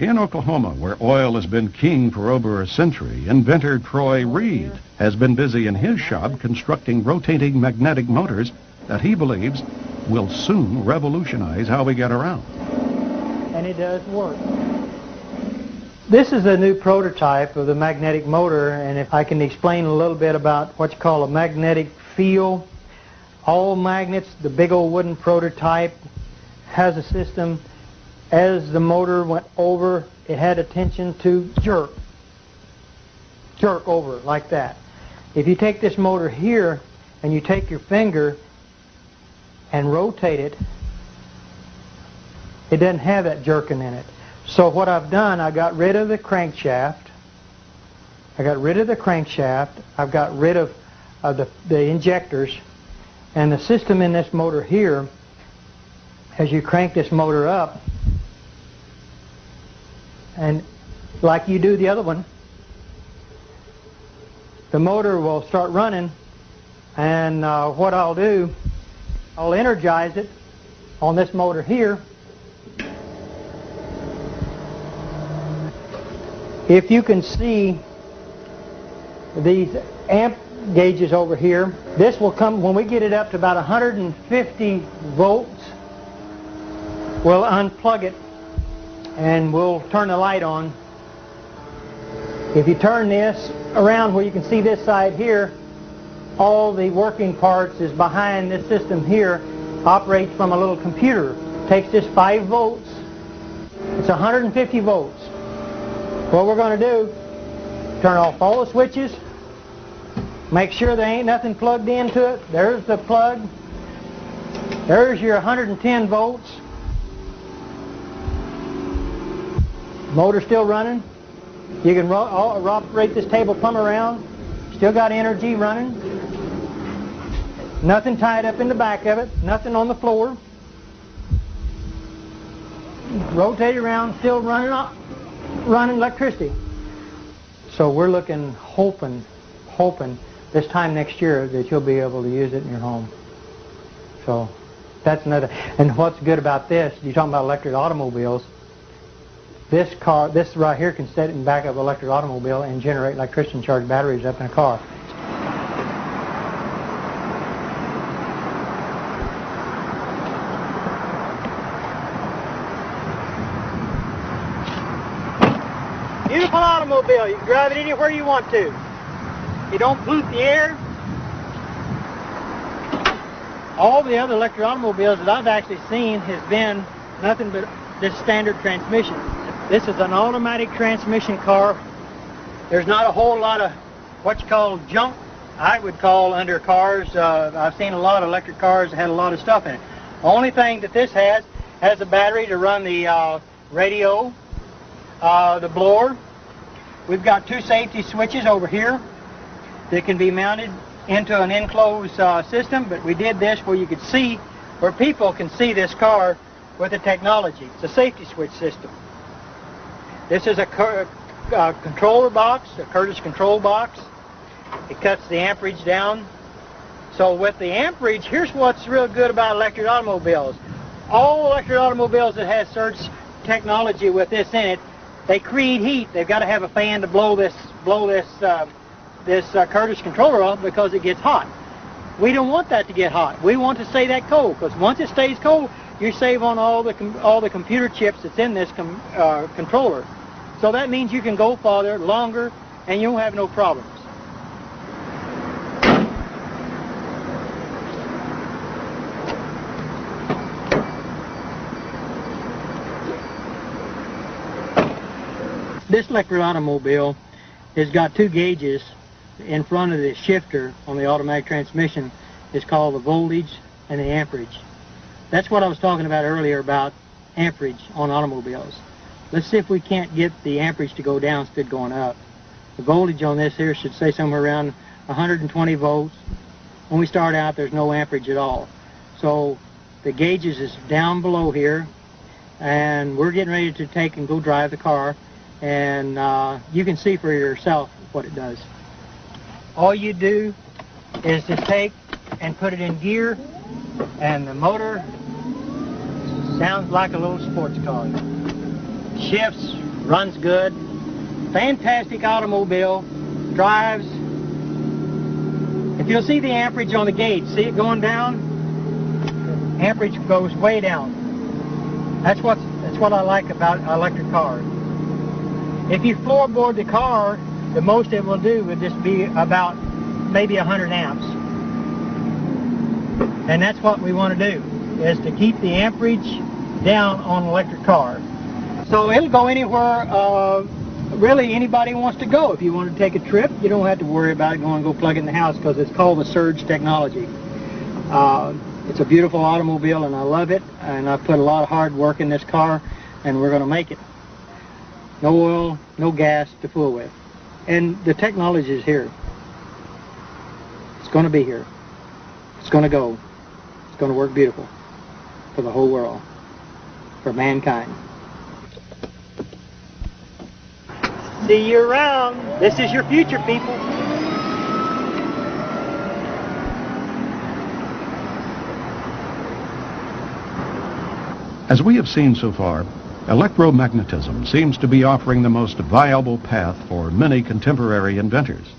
In Oklahoma, where oil has been king for over a century, inventor Troy Reed has been busy in his shop constructing rotating magnetic motors that he believes will soon revolutionize how we get around. And it does work. This is a new prototype of the magnetic motor, and if I can explain a little bit about what you call a magnetic field. All magnets, the big old wooden prototype, has a system. As the motor went over, it had a tension to jerk over like that. If you take this motor here and you take your finger and rotate it, it doesn't have that jerking in it. So what I've done, I got rid of the crankshaft. I've got rid of the injectors, and the system in this motor here, as you crank this motor up, and like you do the other one, the motor will start running, and what I'll do, I'll energize it on this motor here. If you can see these amp gauges over here, this will come, when we get it up to about 150 volts, we'll unplug it and we'll turn the light on. If you turn this around where you can see this side here, all the working parts is behind this system here, operates from a little computer. Takes this 5 volts, it's 150 volts. What we're going to do, turn off all the switches, make sure there ain't nothing plugged into it. There's the plug. There's your 110 volts. Motor still running. You can operate this table plumb around. Still got energy running. Nothing tied up in the back of it. Nothing on the floor. Rotate around, still running electricity. So we're looking, hoping this time next year that you'll be able to use it in your home. So that's another. And what's good about this, you're talking about electric automobiles, this right here can sit in the back of an electric automobile and generate electricity and charge batteries up in a car. Beautiful automobile. You can drive it anywhere you want to. You don't pollute the air. All the other electric automobiles that I've actually seen has been nothing but this standard transmission. This is an automatic transmission car. There's not a whole lot of what you call junk, I would call, under cars. I've seen a lot of electric cars that had a lot of stuff in it. The only thing that this has a battery to run the radio, the blower. We've got 2 safety switches over here that can be mounted into an enclosed system, but we did this where you could see, where people can see this car with the technology. It's a safety switch system. This is a controller box, a Curtis control box. It cuts the amperage down. So with the amperage, here's what's real good about electric automobiles. All electric automobiles that have surge technology with this in it, they create heat. They've got to have a fan to blow this Curtis controller off because it gets hot. We don't want that to get hot. We want to stay that cold, because once it stays cold, you save on all the computer chips that's in this controller. So that means you can go farther, longer, and you won't have no problems. This electric automobile has got 2 gauges in front of the shifter on the automatic transmission. It's called the voltage and the amperage. That's what I was talking about earlier about amperage on automobiles. Let's see if we can't get the amperage to go down instead of going up. The voltage on this here should say somewhere around 120 volts. When we start out, there's no amperage at all. So the gauges is down below here, and we're getting ready to take and go drive the car, and you can see for yourself what it does. All you do is to take and put it in gear, and the motor sounds like a little sports car. Shifts runs good, fantastic automobile, drives. If you'll see the amperage on the gauge, see it going down? Amperage goes way down. That's what I like about electric cars. If you floorboard the car, the most it will do would just be about maybe 100 amps. And that's what we want to do, is to keep the amperage down on an electric car. So it'll go anywhere really anybody wants to go. If you want to take a trip, you don't have to worry about it going to go plug it in the house, because it's called the surge technology. It's a beautiful automobile and I love it, and I've put a lot of hard work in this car, and we're going to make it. No oil, no gas to fool with. And the technology is here. It's going to be here. It's going to go. It's going to work beautiful for the whole world, for mankind. See you around. This is your future, people. As we have seen so far, electromagnetism seems to be offering the most viable path for many contemporary inventors.